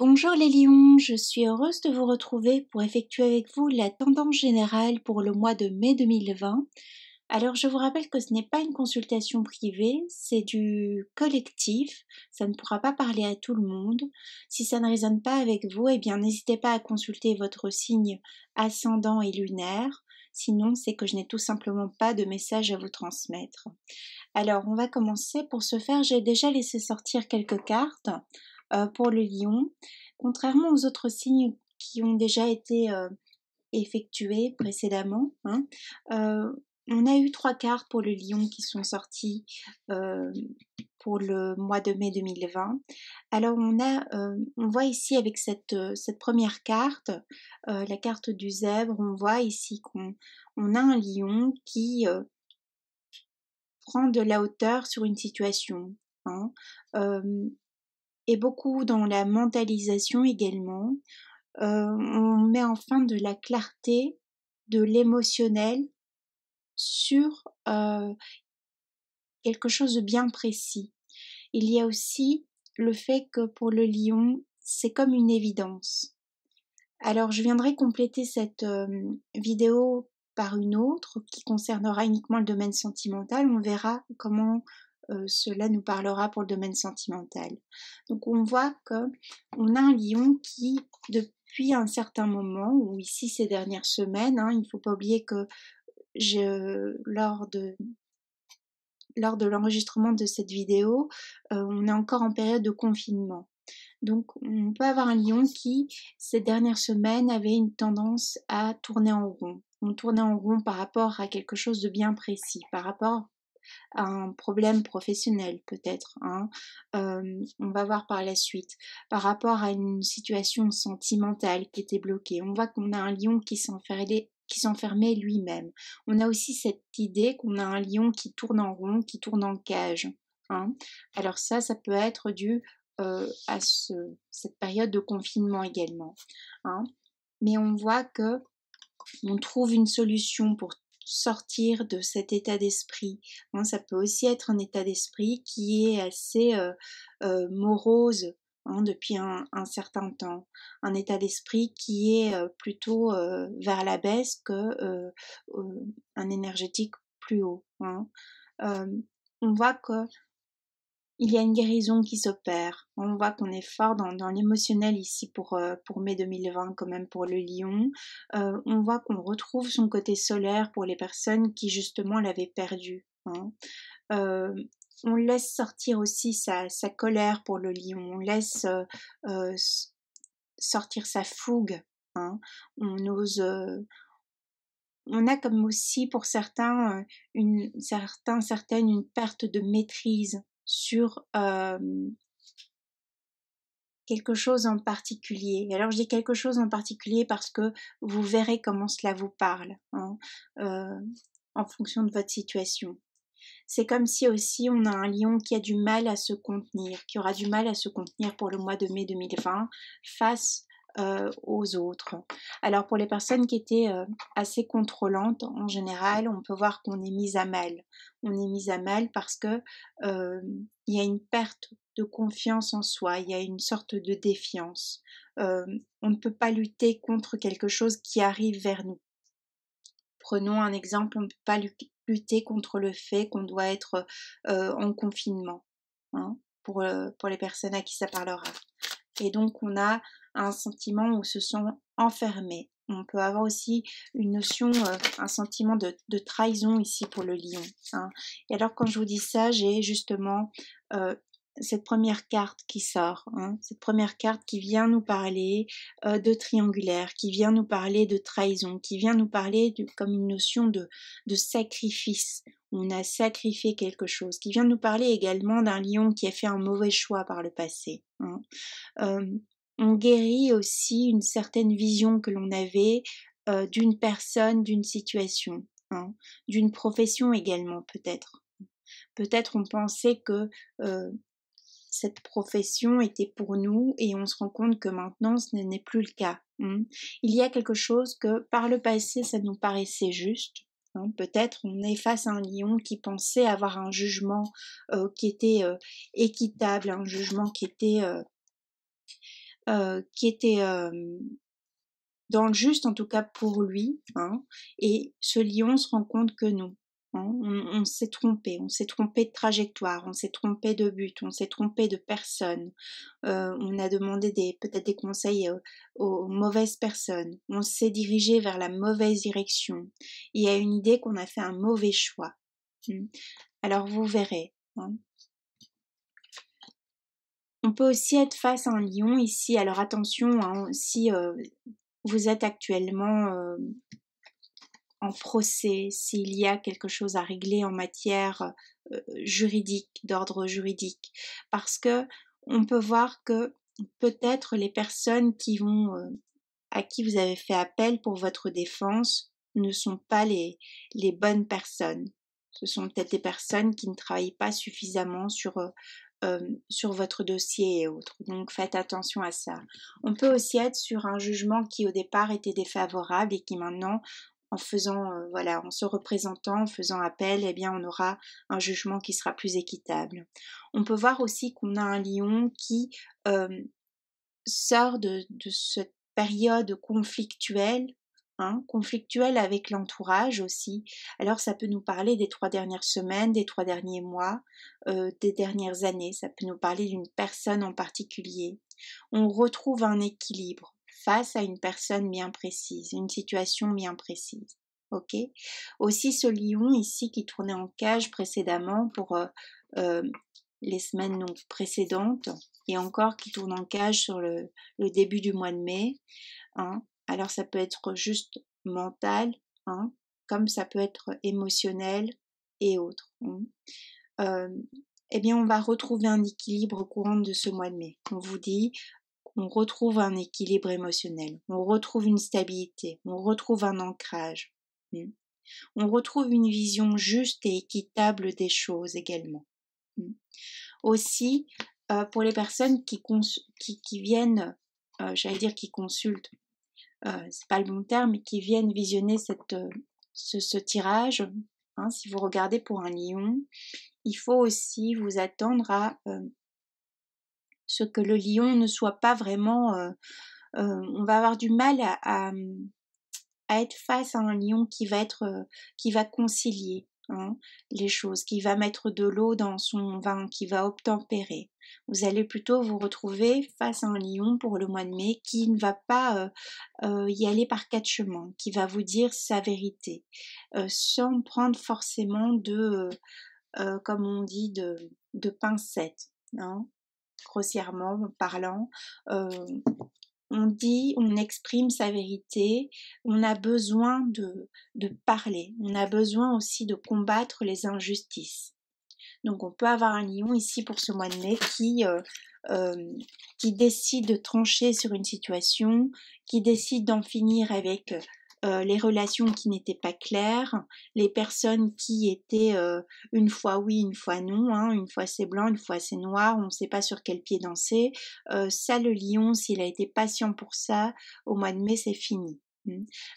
Bonjour les lions, je suis heureuse de vous retrouver pour effectuer avec vous la tendance générale pour le mois de mai 2020. Alors je vous rappelle que ce n'est pas une consultation privée, c'est du collectif, ça ne pourra pas parler à tout le monde. Si ça ne résonne pas avec vous, eh bien n'hésitez pas à consulter votre signe ascendant et lunaire, sinon c'est que je n'ai tout simplement pas de message à vous transmettre. Alors on va commencer, pour ce faire j'ai déjà laissé sortir quelques cartes pour le lion. Contrairement aux autres signes qui ont déjà été effectués précédemment, on a eu 3 cartes pour le lion qui sont sorties pour le mois de mai 2020. Alors on voit ici avec cette première carte, la carte du zèbre, on voit ici qu'on a un lion qui prend de la hauteur sur une situation, hein, et beaucoup dans la mentalisation également. On met enfin de la clarté, de l'émotionnel sur quelque chose de bien précis. Il y a aussi le fait que pour le lion, c'est comme une évidence. Alors je viendrai compléter cette vidéo par une autre qui concernera uniquement le domaine sentimental. On verra comment cela nous parlera pour le domaine sentimental. Donc on voit qu'on a un lion qui, depuis un certain moment, ou ici ces dernières semaines, il ne faut pas oublier que lors de l'enregistrement de cette vidéo, on est encore en période de confinement. Donc on peut avoir un lion qui, ces dernières semaines, avait une tendance à tourner en rond. On tournait en rond par rapport à quelque chose de bien précis, par rapport à un problème professionnel peut-être, on va voir par la suite, par rapport à une situation sentimentale qui était bloquée. On voit qu'on a un lion qui s'enfermait lui-même. On a aussi cette idée qu'on a un lion qui tourne en rond, qui tourne en cage. Alors ça peut être dû à cette période de confinement également. Mais on voit que on trouve une solution pour sortir de cet état d'esprit. Ça peut aussi être un état d'esprit qui est assez morose depuis un certain temps. Un état d'esprit qui est plutôt vers la baisse que un énergétique plus haut. On voit que il y a une guérison qui s'opère. On voit qu'on est fort dans l'émotionnel ici pour mai 2020, quand même pour le lion. On voit qu'on retrouve son côté solaire pour les personnes qui justement l'avaient perdu. On laisse sortir aussi sa colère pour le lion. On laisse sortir sa fougue. On ose... on a comme aussi pour certains une perte de maîtrise sur quelque chose en particulier. Et alors je dis quelque chose en particulier parce que vous verrez comment cela vous parle en fonction de votre situation. C'est comme si aussi on a un lion qui a du mal à se contenir, qui aura du mal à se contenir pour le mois de mai 2020 face aux autres. Alors pour les personnes qui étaient assez contrôlantes, en général, on peut voir qu'on est mise à mal. On est mise à mal parce que il y a une perte de confiance en soi, il y a une sorte de défiance. On ne peut pas lutter contre quelque chose qui arrive vers nous. Prenons un exemple, on ne peut pas lutter contre le fait qu'on doit être en confinement, pour les personnes à qui ça parlera. Et donc on a un sentiment où on se sent enfermé. On peut avoir aussi une notion, un sentiment de trahison ici pour le lion. Et alors quand je vous dis ça, j'ai justement cette première carte qui sort, cette première carte qui vient nous parler de triangulaire, qui vient nous parler de trahison, qui vient nous parler comme une notion de sacrifice. On a sacrifié quelque chose, qui vient nous parler également d'un lion qui a fait un mauvais choix par le passé. On guérit aussi une certaine vision que l'on avait d'une personne, d'une situation, d'une profession également peut-être. Peut-être on pensait que cette profession était pour nous et on se rend compte que maintenant ce n'est plus le cas. Il y a quelque chose que par le passé ça nous paraissait juste. Peut-être on est face à un lion qui pensait avoir un jugement qui était équitable, un jugement qui était qui était dans le juste, en tout cas pour lui, hein, et ce lion se rend compte que non. Hein, on s'est trompé de trajectoire, on s'est trompé de but, on s'est trompé de personne. On a demandé peut-être des conseils aux mauvaises personnes. On s'est dirigé vers la mauvaise direction. Il y a une idée qu'on a fait un mauvais choix. Alors vous verrez. Hein. On peut aussi être face à un lion ici. Alors attention, hein, si vous êtes actuellement en procès, s'il y a quelque chose à régler en matière juridique, d'ordre juridique, parce que on peut voir que peut-être les personnes à qui vous avez fait appel pour votre défense ne sont pas les bonnes personnes. Ce sont peut-être des personnes qui ne travaillent pas suffisamment sur votre dossier et autres. Donc faites attention à ça. On peut aussi être sur un jugement qui au départ était défavorable et qui maintenant, en faisant, en se représentant, en faisant appel, eh bien on aura un jugement qui sera plus équitable. On peut voir aussi qu'on a un lion qui sort de cette période conflictuelle, hein, conflictuelle avec l'entourage aussi. Alors ça peut nous parler des 3 dernières semaines, des 3 derniers mois, des dernières années, ça peut nous parler d'une personne en particulier. On retrouve un équilibre face à une personne bien précise, une situation bien précise. Ok. Aussi ce lion ici qui tournait en cage précédemment pour les semaines donc précédentes et encore qui tourne en cage sur le début du mois de mai. Hein. Alors ça peut être juste mental, hein, comme ça peut être émotionnel et autres. Hein. Eh bien on va retrouver un équilibre au courant de ce mois de mai. On vous dit, on retrouve un équilibre émotionnel, on retrouve une stabilité, on retrouve un ancrage. On retrouve une vision juste et équitable des choses également. Aussi, pour les personnes qui viennent, j'allais dire qui consultent, c'est pas le bon terme, mais qui viennent visionner ce tirage, hein, si vous regardez pour un lion, il faut aussi vous attendre à ce que le lion ne soit pas vraiment... on va avoir du mal à être face à un lion qui va concilier, hein, les choses, qui va mettre de l'eau dans son vin, qui va obtempérer. Vous allez plutôt vous retrouver face à un lion pour le mois de mai qui ne va pas y aller par 4 chemins, qui va vous dire sa vérité, sans prendre forcément comme on dit, de pincettes, hein, grossièrement parlant. On exprime sa vérité, on a besoin de parler, on a besoin aussi de combattre les injustices. Donc on peut avoir un lion ici pour ce mois de mai qui décide de trancher sur une situation, qui décide d'en finir avec les relations qui n'étaient pas claires, les personnes qui étaient une fois oui, une fois non, hein, une fois c'est blanc, une fois c'est noir, on ne sait pas sur quel pied danser. Ça, le lion, s'il a été patient pour ça, au mois de mai, c'est fini.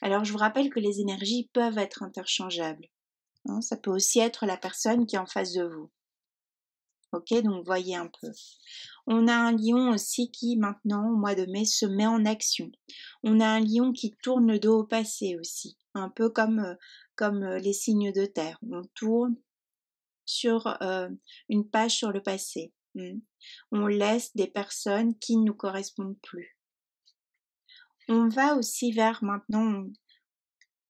Alors je vous rappelle que les énergies peuvent être interchangeables. Hein, ça peut aussi être la personne qui est en face de vous. Ok, donc voyez un peu. On a un lion aussi qui maintenant, au mois de mai, se met en action. On a un lion qui tourne le dos au passé aussi, un peu comme les signes de terre. On tourne sur une page sur le passé. On laisse des personnes qui ne nous correspondent plus. On va aussi vers maintenant,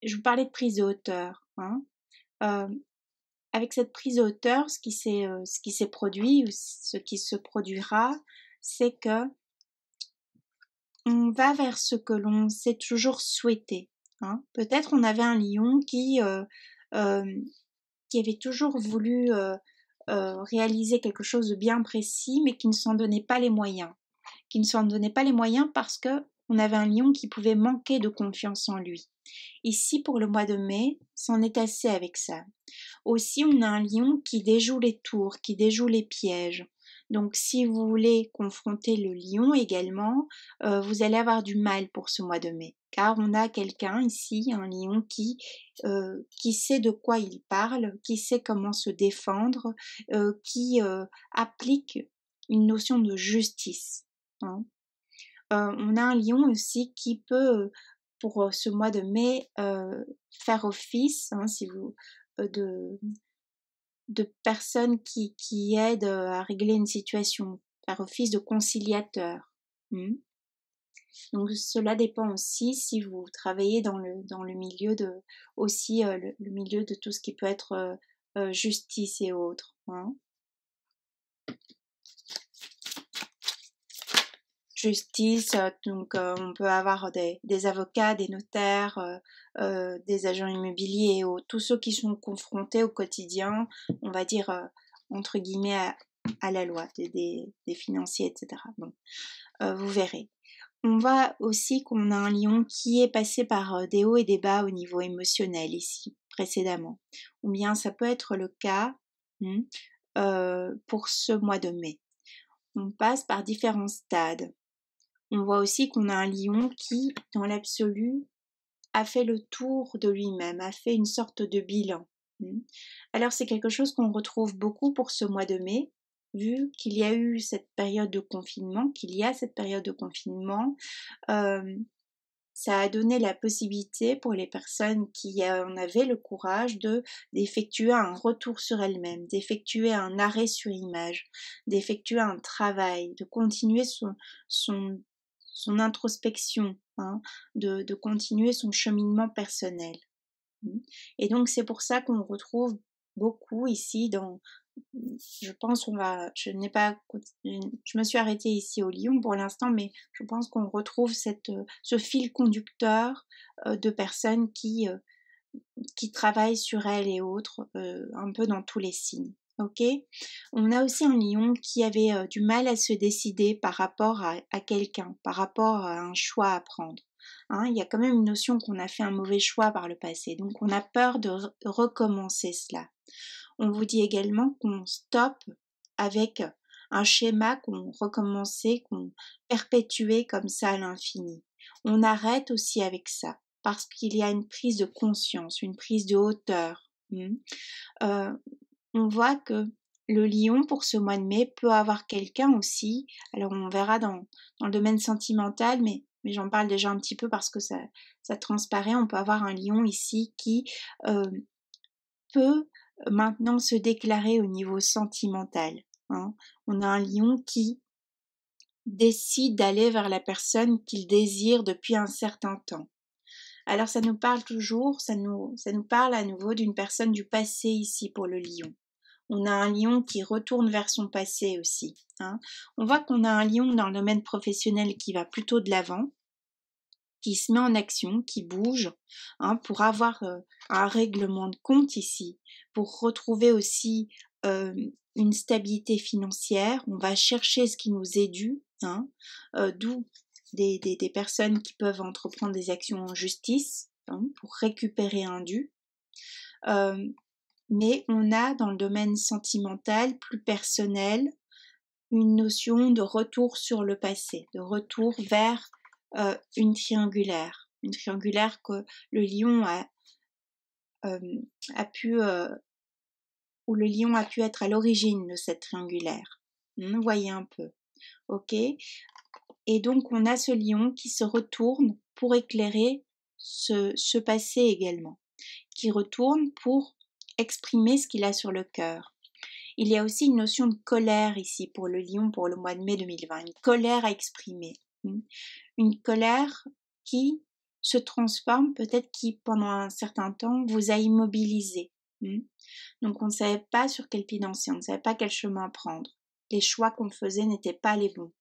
je vous parlais de prise de hauteur. Hein, avec cette prise de hauteur, ce qui s'est produit ou ce qui se produira, c'est que on va vers ce que l'on s'est toujours souhaité. Hein. Peut-être on avait un lion qui avait toujours voulu réaliser quelque chose de bien précis, mais qui ne s'en donnait pas les moyens. Qui ne s'en donnait pas les moyens parce que on avait un lion qui pouvait manquer de confiance en lui. Ici, pour le mois de mai, c'en est assez avec ça. Aussi, on a un lion qui déjoue les tours, qui déjoue les pièges. Donc, si vous voulez confronter le lion également, vous allez avoir du mal pour ce mois de mai. Car on a quelqu'un ici, un lion qui sait de quoi il parle, qui sait comment se défendre, qui applique une notion de justice. Hein. on a un lion aussi qui peut, pour ce mois de mai, faire office, hein, si vous, de personnes qui aident à régler une situation, faire office de conciliateur. Donc cela dépend aussi si vous travaillez dans le milieu de aussi le milieu de tout ce qui peut être justice et autres. Hein. Justice, donc on peut avoir des avocats, des notaires, des agents immobiliers et autres, tous ceux qui sont confrontés au quotidien, on va dire entre guillemets à la loi, des financiers, etc. Bon, vous verrez. On voit aussi qu'on a un lion qui est passé par des hauts et des bas au niveau émotionnel ici, précédemment. Ou bien ça peut être le cas pour ce mois de mai. On passe par différents stades. On voit aussi qu'on a un lion qui, dans l'absolu, a fait le tour de lui-même, a fait une sorte de bilan. Alors c'est quelque chose qu'on retrouve beaucoup pour ce mois de mai, vu qu'il y a eu cette période de confinement, ça a donné la possibilité pour les personnes qui en avaient le courage d'effectuer un retour sur elles-mêmes, d'effectuer un arrêt sur image, d'effectuer un travail, de continuer son introspection, hein, de continuer son cheminement personnel. Et donc c'est pour ça qu'on retrouve beaucoup ici je pense je me suis arrêtée ici au lion pour l'instant, mais je pense qu'on retrouve ce fil conducteur de personnes qui travaillent sur elles et autres, un peu dans tous les signes. Ok. On a aussi un lion qui avait du mal à se décider par rapport à quelqu'un, par rapport à un choix à prendre. Hein, il y a quand même une notion qu'on a fait un mauvais choix par le passé, donc on a peur de recommencer cela. On vous dit également qu'on stoppe avec un schéma qu'on recommençait, qu'on perpétuait comme ça à l'infini. On arrête aussi avec ça parce qu'il y a une prise de conscience, une prise de hauteur. On voit que le lion, pour ce mois de mai, peut avoir quelqu'un aussi. Alors on verra dans le domaine sentimental, mais j'en parle déjà un petit peu parce que ça transparaît. On peut avoir un lion ici qui peut maintenant se déclarer au niveau sentimental. Hein. On a un lion qui décide d'aller vers la personne qu'il désire depuis un certain temps. Alors ça nous parle toujours, ça nous parle à nouveau d'une personne du passé ici pour le lion. On a un lion qui retourne vers son passé aussi. Hein. On voit qu'on a un lion dans le domaine professionnel qui va plutôt de l'avant, qui se met en action, qui bouge, hein, pour avoir un règlement de compte ici, pour retrouver aussi une stabilité financière. On va chercher ce qui nous est dû, hein, d'où des personnes qui peuvent entreprendre des actions en justice, hein, pour récupérer un dû. Mais on a dans le domaine sentimental, plus personnel, une notion de retour sur le passé, de retour vers une triangulaire que le lion où le lion a pu être à l'origine de cette triangulaire. Vous voyez un peu, ok. Et donc on a ce lion qui se retourne pour éclairer ce passé également, qui retourne pour exprimer ce qu'il a sur le cœur. Il y a aussi une notion de colère ici pour le lion pour le mois de mai 2020, une colère à exprimer. Une colère qui se transforme, peut-être qui pendant un certain temps vous a immobilisé. Donc on ne savait pas sur quel pied danser, on ne savait pas quel chemin prendre. Les choix qu'on faisait n'étaient pas les bons.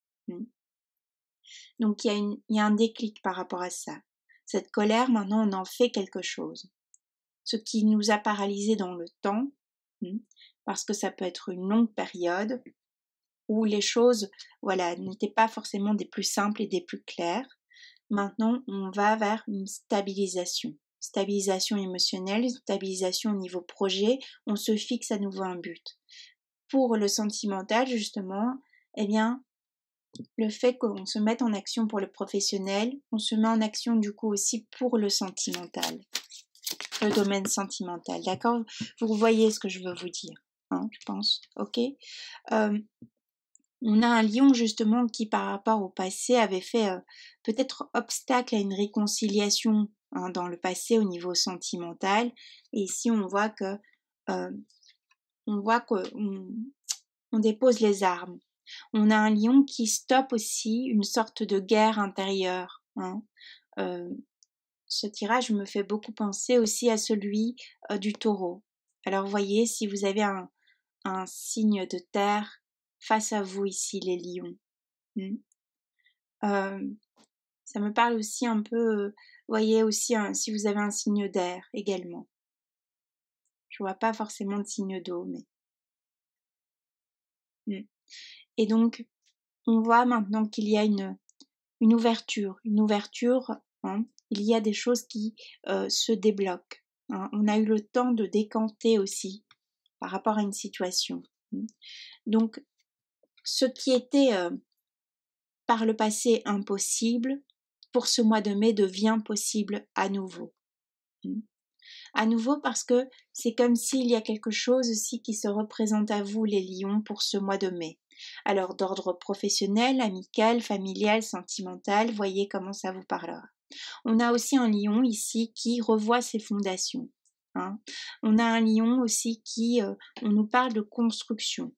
Donc il y a un déclic par rapport à ça. Cette colère, maintenant on en fait quelque chose. Ce qui nous a paralysés dans le temps, parce que ça peut être une longue période, où les choses, voilà, n'étaient pas forcément des plus simples et des plus claires. Maintenant, on va vers une stabilisation émotionnelle, stabilisation au niveau projet, on se fixe à nouveau un but. Pour le sentimental, justement, eh bien, le fait qu'on se mette en action pour le professionnel, on se met en action du coup aussi pour le sentimental, le domaine sentimental, d'accord? Vous voyez ce que je veux vous dire, hein, je pense, ok? On a un lion justement qui par rapport au passé avait fait peut-être obstacle à une réconciliation dans le passé au niveau sentimental. Et ici euh, on voit qu'on on dépose les armes. On a un lion qui stoppe aussi une sorte de guerre intérieure. Ce tirage me fait beaucoup penser aussi à celui du taureau. Alors voyez, si vous avez un signe de terre face à vous ici, les lions. Ça me parle aussi un peu, voyez aussi si vous avez un signe d'air également. Je vois pas forcément de signe d'eau, mais. Et donc, on voit maintenant qu'il y a une ouverture, il y a des choses qui se débloquent. On a eu le temps de décanter aussi par rapport à une situation. Donc, ce qui était par le passé impossible, pour ce mois de mai devient possible à nouveau. À nouveau parce que c'est comme s'il y a quelque chose aussi qui se représente à vous, les lions, pour ce mois de mai. Alors d'ordre professionnel, amical, familial, sentimental, voyez comment ça vous parlera. On a aussi un lion ici qui revoit ses fondations. On a un lion aussi qui, on nous parle de construction.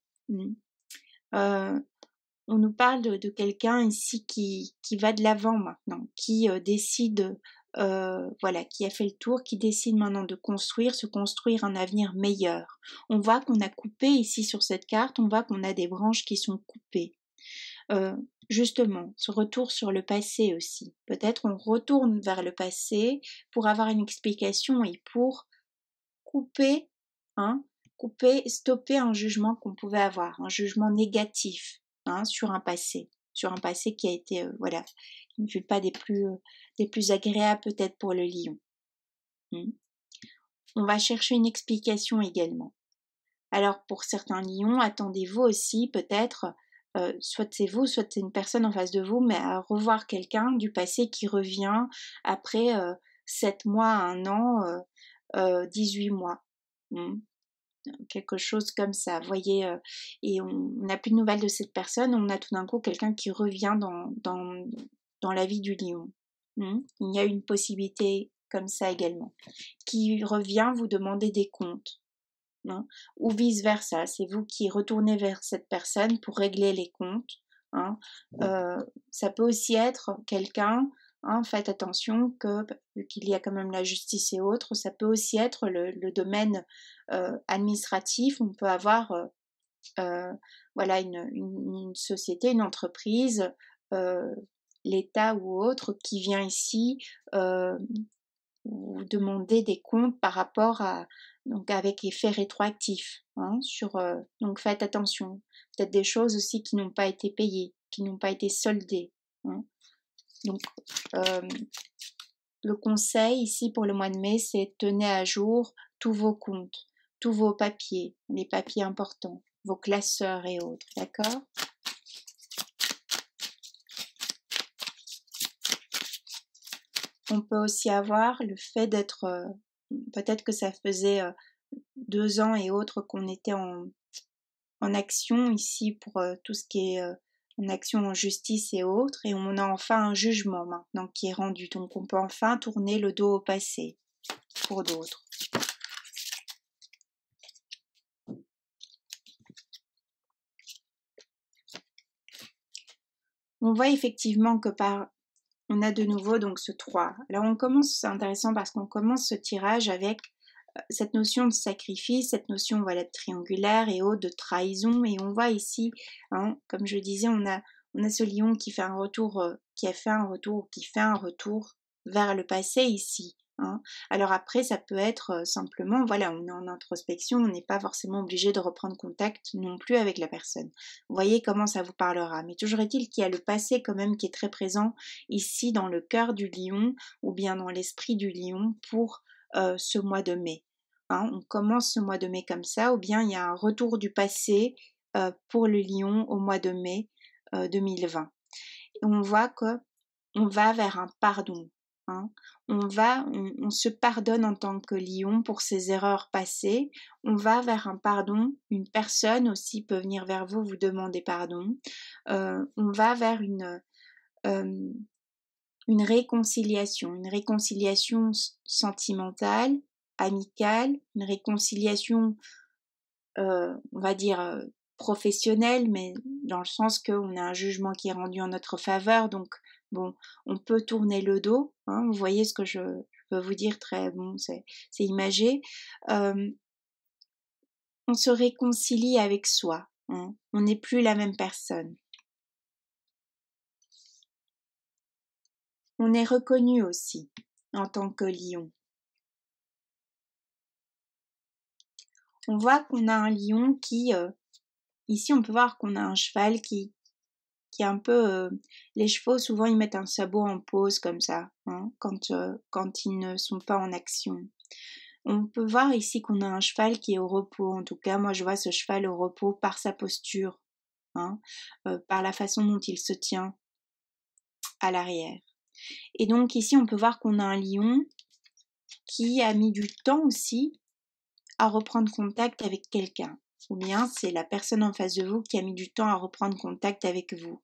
On nous parle de quelqu'un ici qui va de l'avant maintenant, qui décide, qui a fait le tour, qui décide maintenant de se construire un avenir meilleur. On voit qu'on a coupé ici sur cette carte, on voit qu'on a des branches qui sont coupées. Justement, ce retour sur le passé aussi. Peut-être on retourne vers le passé pour avoir une explication et pour couper, stopper un jugement qu'on pouvait avoir, un jugement négatif sur un passé qui a été, qui ne fut pas des plus agréables peut-être pour le lion. On va chercher une explication également. Alors pour certains lions, attendez-vous aussi peut-être, soit c'est vous, soit c'est une personne en face de vous, mais à revoir quelqu'un du passé qui revient après 7 mois, 1 an, 18 mois. Quelque chose comme ça, vous voyez, et on n'a plus de nouvelles de cette personne, on a tout d'un coup quelqu'un qui revient dans la vie du lion. Il y a une possibilité comme ça également, qui revient vous demander des comptes, ou vice-versa, c'est vous qui retournez vers cette personne pour régler les comptes. Ça peut aussi être quelqu'un, faites attention vu qu'il y a quand même la justice et autres, ça peut aussi être le domaine administratif. On peut avoir une société, une entreprise, l'État ou autre qui vient ici vous demander des comptes par rapport à, donc avec effet rétroactif, donc faites attention, peut-être des choses aussi qui n'ont pas été payées, qui n'ont pas été soldées. Donc le conseil ici pour le mois de mai, c'est tenez à jour tous vos comptes, tous vos papiers, les papiers importants, vos classeurs et autres, d'accord? On peut aussi avoir le fait d'être, peut-être que ça faisait 2 ans et autres qu'on était en action ici pour tout ce qui est en action en justice et autres, et on a enfin un jugement maintenant qui est rendu, donc on peut enfin tourner le dos au passé pour d'autres. On voit effectivement que on a de nouveau donc ce 3. Alors on commence, c'est intéressant parce qu'on commence ce tirage avec cette notion de sacrifice, cette notion de triangulaire et autres, de trahison, et on voit ici, comme je disais, on a ce lion qui fait un retour, qui fait un retour vers le passé ici. Alors après, ça peut être simplement, on est en introspection, on n'est pas forcément obligé de reprendre contact non plus avec la personne. Vous voyez comment ça vous parlera. Mais toujours est-il qu'il y a le passé quand même qui est très présent ici dans le cœur du lion ou bien dans l'esprit du lion pour ce mois de mai. On commence ce mois de mai comme ça, ou bien il y a un retour du passé pour le lion au mois de mai 2020. Et on voit que on va vers un pardon. hein. On se pardonne en tant que lion pour ses erreurs passées. On va vers un pardon. Une personne aussi peut venir vers vous, vous demander pardon. On va vers une réconciliation sentimentale, amicale, une réconciliation, on va dire, professionnelle, mais dans le sens qu'on a un jugement qui est rendu en notre faveur, donc bon, on peut tourner le dos, hein, vous voyez ce que je veux vous dire, très bon, c'est imagé. On se réconcilie avec soi, hein, on n'est plus la même personne. On est reconnu aussi en tant que lion. On voit qu'on a un lion qui, ici on peut voir qu'on a un cheval qui est un peu, les chevaux souvent ils mettent un sabot en pause comme ça, hein, quand ils ne sont pas en action. On peut voir ici qu'on a un cheval qui est au repos, en tout cas moi je vois ce cheval au repos par sa posture, hein, par la façon dont il se tient à l'arrière. Et donc ici on peut voir qu'on a un lion qui a mis du temps aussi à reprendre contact avec quelqu'un, ou bien c'est la personne en face de vous qui a mis du temps à reprendre contact avec vous.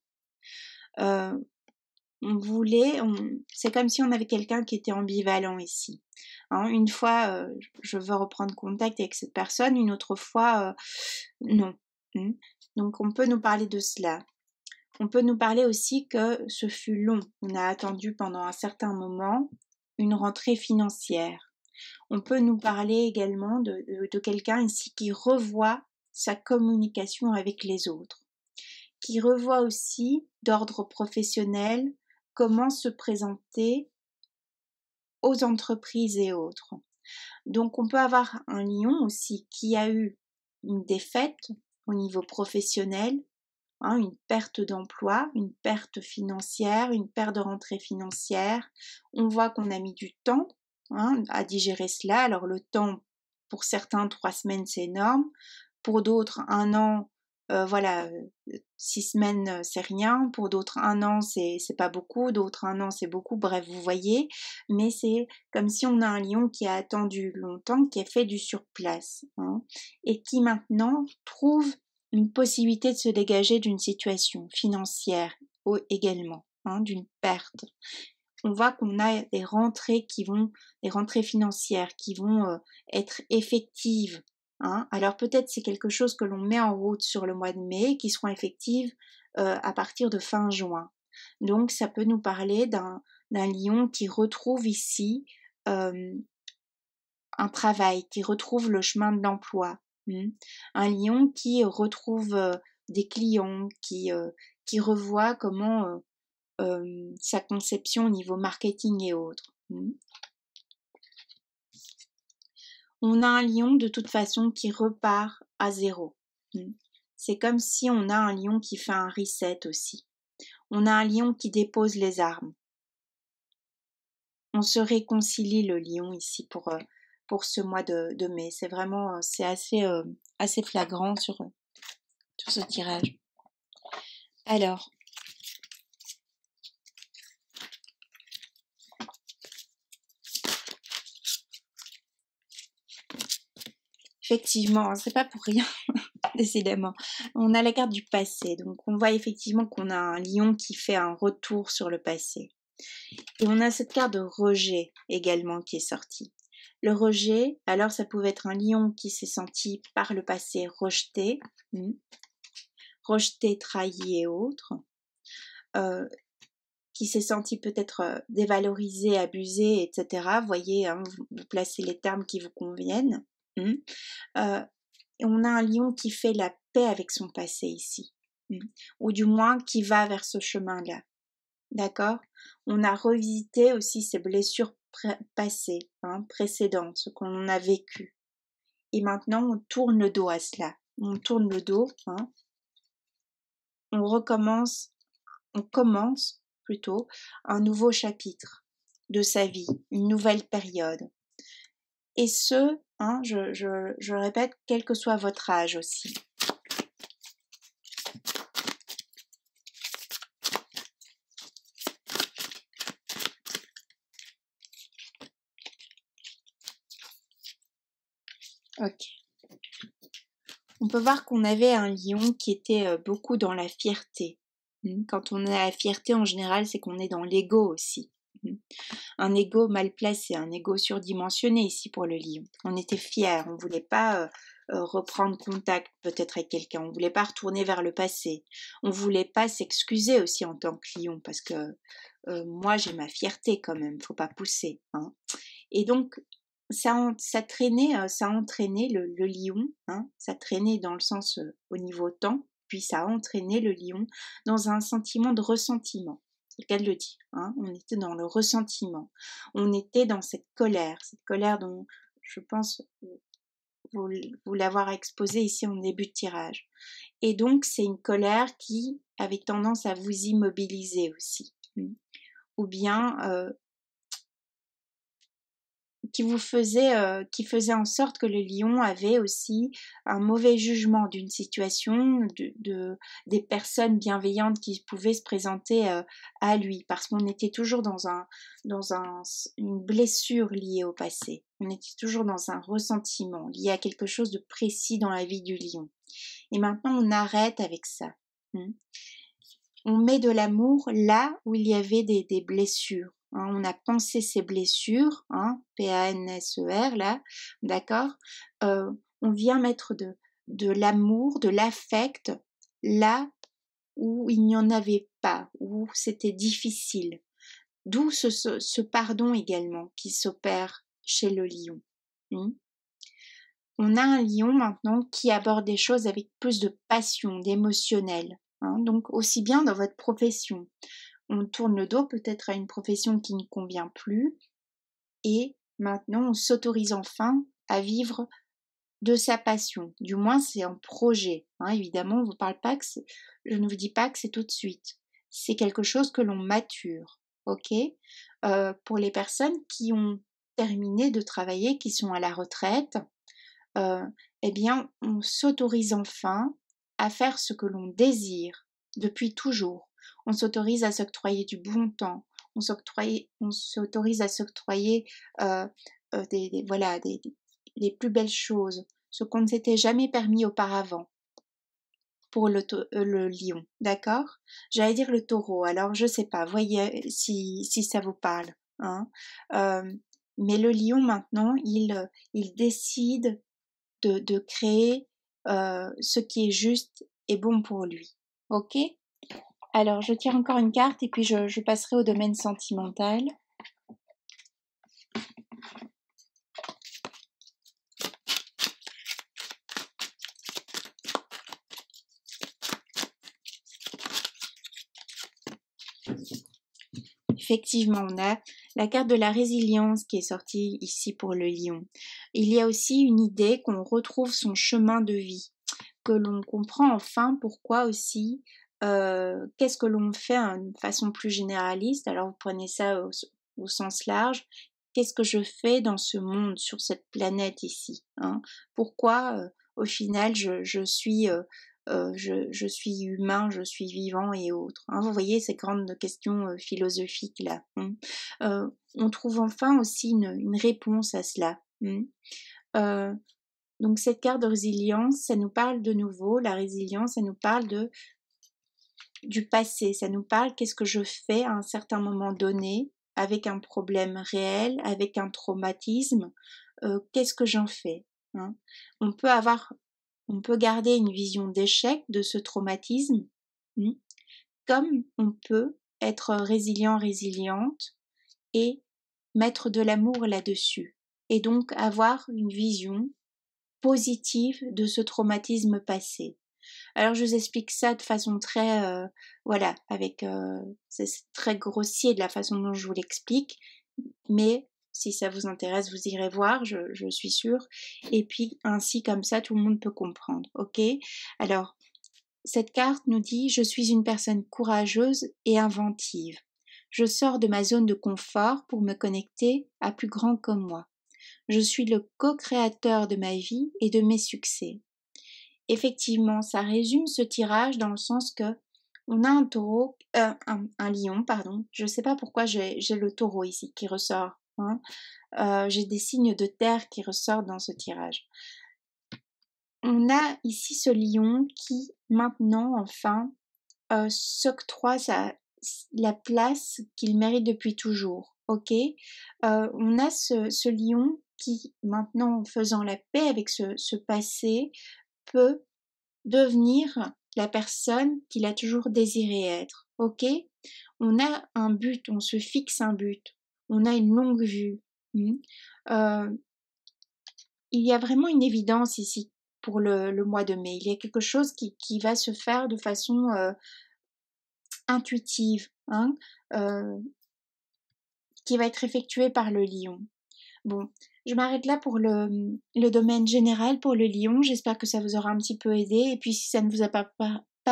C'est comme si on avait quelqu'un qui était ambivalent ici. Hein, une fois, je veux reprendre contact avec cette personne, une autre fois, non. Donc on peut nous parler de cela. On peut nous parler aussi que ce fut long. On a attendu pendant un certain moment une rentrée financière. On peut nous parler également de quelqu'un ici qui revoit sa communication avec les autres, qui revoit aussi d'ordre professionnel comment se présenter aux entreprises et autres. Donc on peut avoir un lion aussi qui a eu une défaite au niveau professionnel, hein, une perte d'emploi, une perte financière, une perte de rentrée financière. On voit qu'on a mis du temps, hein, à digérer cela. Alors le temps, pour certains, 3 semaines, c'est énorme. Pour d'autres, 1 an, voilà, 6 semaines, c'est rien. Pour d'autres, 1 an, c'est pas beaucoup. D'autres, 1 an, c'est beaucoup. Bref, vous voyez. Mais c'est comme si on a un lion qui a attendu longtemps, qui a fait du surplace, hein, et qui maintenant trouve une possibilité de se dégager d'une situation financière également, hein, d'une perte. On voit qu'on a des rentrées financières qui vont être effectives. Hein. Alors peut-être c'est quelque chose que l'on met en route sur le mois de mai, qui seront effectives à partir de fin juin. Donc ça peut nous parler d'un lion qui retrouve ici un travail, qui retrouve le chemin de l'emploi. Un lion qui retrouve des clients, qui revoit comment sa conception au niveau marketing et autres. On a un lion de toute façon qui repart à zéro. C'est comme si on a un lion qui fait un reset aussi. On a un lion qui dépose les armes. On se réconcilie le lion ici pour ce mois de mai. C'est vraiment, c'est assez flagrant sur ce tirage. Alors, effectivement, c'est pas pour rien, décidément. On a la carte du passé, donc on voit effectivement qu'on a un lion qui fait un retour sur le passé. Et on a cette carte de rejet également qui est sortie. Le rejet, alors ça pouvait être un lion qui s'est senti par le passé rejeté, trahi et autres, qui s'est senti peut-être dévalorisé, abusé, etc. Vous voyez, hein, vous placez les termes qui vous conviennent. Et on a un lion qui fait la paix avec son passé ici, ou du moins qui va vers ce chemin-là. D'accord? On a revisité aussi ces blessures passées, précédentes, ce qu'on a vécu. Et maintenant, on tourne le dos à cela. On tourne le dos, on commence plutôt un nouveau chapitre de sa vie, une nouvelle période. Et ce, je répète, quel que soit votre âge aussi. Ok. On peut voir qu'on avait un lion qui était beaucoup dans la fierté. Quand on a la fierté, en général, c'est qu'on est dans l'ego aussi. Un ego mal placé, un ego surdimensionné ici pour le lion. On était fiers, on ne voulait pas reprendre contact peut-être avec quelqu'un, on ne voulait pas retourner vers le passé, on ne voulait pas s'excuser aussi en tant que lion, parce que moi j'ai ma fierté quand même, faut pas pousser. Hein. Et donc ça a entraîné le lion, hein, ça traînait dans le sens au niveau temps, puis ça a entraîné le lion dans un sentiment de ressentiment. C'est le cas de le dire. Hein, on était dans le ressentiment, on était dans cette colère dont je pense vous l'avoir exposée ici en début de tirage. Et donc c'est une colère qui avait tendance à vous immobiliser aussi, ou bien qui faisait en sorte que le lion avait aussi un mauvais jugement d'une situation, des personnes bienveillantes qui pouvaient se présenter à lui, parce qu'on était toujours une blessure liée au passé. On était toujours dans un ressentiment lié à quelque chose de précis dans la vie du lion. Et maintenant, on arrête avec ça. On met de l'amour là où il y avait des blessures. Hein, on a pensé ces blessures, hein, P-A-N-S-E-R, là, d'accord. On vient mettre de l'amour, de l'affect là où il n'y en avait pas, où c'était difficile. D'où ce pardon également qui s'opère chez le lion. On a un lion maintenant qui aborde des choses avec plus de passion, d'émotionnel. Hein, donc aussi bien dans votre profession. On tourne le dos peut-être à une profession qui ne convient plus et maintenant on s'autorise enfin à vivre de sa passion. Du moins c'est un projet. Hein, évidemment, je ne vous dis pas que c'est tout de suite. C'est quelque chose que l'on mature. Ok. Pour les personnes qui ont terminé de travailler, qui sont à la retraite, eh bien, on s'autorise enfin à faire ce que l'on désire depuis toujours. On s'autorise à s'octroyer du bon temps. On s'autorise à s'octroyer les plus belles choses, ce qu'on ne s'était jamais permis auparavant pour le lion, d'accord. J'allais dire le taureau, alors je sais pas, voyez si ça vous parle. Hein. Mais le lion maintenant, il décide de créer ce qui est juste et bon pour lui. Ok. Alors, je tire encore une carte et puis je passerai au domaine sentimental. Effectivement, on a la carte de la résilience qui est sortie ici pour le lion. Il y a aussi une idée qu'on retrouve son chemin de vie, que l'on comprend enfin pourquoi aussi, qu'est-ce que l'on fait de façon plus généraliste. Alors vous prenez ça au sens large. Qu'est-ce que je fais dans ce monde, sur cette planète ici, hein. Pourquoi, au final, je suis humain, je suis vivant et autres. Hein, vous voyez ces grandes questions philosophiques là. On trouve enfin aussi une réponse à cela. Donc cette carte de résilience, ça nous parle de nouveau, la résilience, ça nous parle du passé, ça nous parle qu'est-ce que je fais à un certain moment donné avec un problème réel, avec un traumatisme, qu'est-ce que j'en fais, hein. On peut garder une vision d'échec de ce traumatisme, comme on peut être résilient, résiliente et mettre de l'amour là-dessus. Et donc avoir une vision positive de ce traumatisme passé. Alors je vous explique ça de façon très, c'est très grossier de la façon dont je vous l'explique, mais si ça vous intéresse, vous irez voir, je suis sûre. Et puis ainsi comme ça, tout le monde peut comprendre, ok. Alors cette carte nous dit: je suis une personne courageuse et inventive. Je sors de ma zone de confort pour me connecter à plus grand que moi. Je suis le co-créateur de ma vie et de mes succès. Effectivement, ça résume ce tirage dans le sens que on a un lion, pardon. Je ne sais pas pourquoi j'ai le taureau ici qui ressort. Hein. J'ai des signes de terre qui ressortent dans ce tirage. on a ici ce lion qui maintenant enfin s'octroie la place qu'il mérite depuis toujours. Ok, on a ce lion qui maintenant, en faisant la paix avec ce passé, peut devenir la personne qu'il a toujours désiré être. Ok, on a un but, on se fixe un but, on a une longue vue. Euh, il y a vraiment une évidence ici pour le mois de mai. Il y a quelque chose qui va se faire de façon intuitive, hein, euh, qui va être effectuée par le lion. Bon, je m'arrête là pour le domaine général pour le lion. J'espère que ça vous aura un petit peu aidé. Et puis si ça ne vous a pas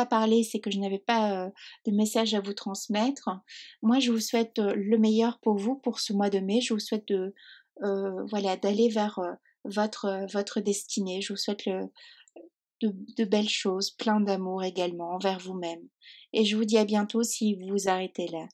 parlé, c'est que je n'avais pas de message à vous transmettre. Moi, je vous souhaite le meilleur pour vous pour ce mois de mai. Je vous souhaite voilà, d'aller vers votre destinée. Je vous souhaite de belles choses, plein d'amour également envers vous-même. Et je vous dis à bientôt si vous vous arrêtez là.